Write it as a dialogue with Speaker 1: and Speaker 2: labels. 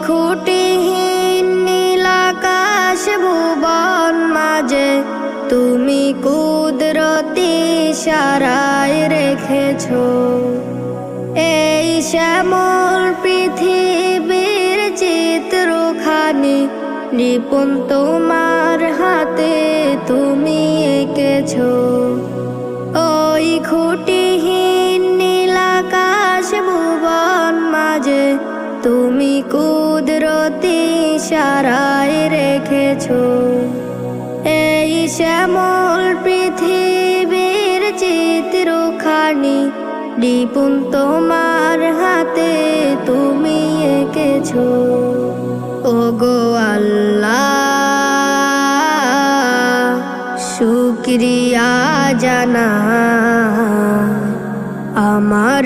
Speaker 1: খুঁটিহীন নীলাকাশ ভুবন মাঝে তুমি কুদরতি ইশারায় রেখেছো এই শ্যামল পৃথিবীর চিত্রখানি নিপুণ তোমার হাতে তুমি এঁকেছো। ওই খুঁটিহীন নীলাকাশ ভুবন মাঝে তুমি কুদরতি ইশারায় রেখেছো এই শ্যামল পৃথিবীর চিত্রখানি নিপুণ তোমার হাতে তুমি এঁকেছো। ওগো আল্লাহ শুকরিয়া জানা আমার